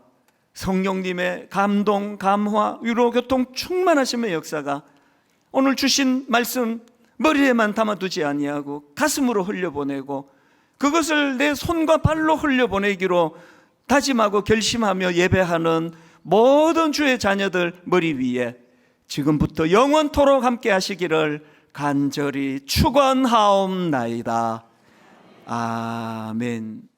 성령님의 감동, 감화, 위로, 교통 충만하심의 역사가 오늘 주신 말씀 머리에만 담아두지 아니하고 가슴으로 흘려보내고 그것을 내 손과 발로 흘려보내기로 다짐하고 결심하며 예배하는 모든 주의 자녀들 머리 위에 지금부터 영원토록 함께 하시기를 간절히 축원하옵나이다. 아멘.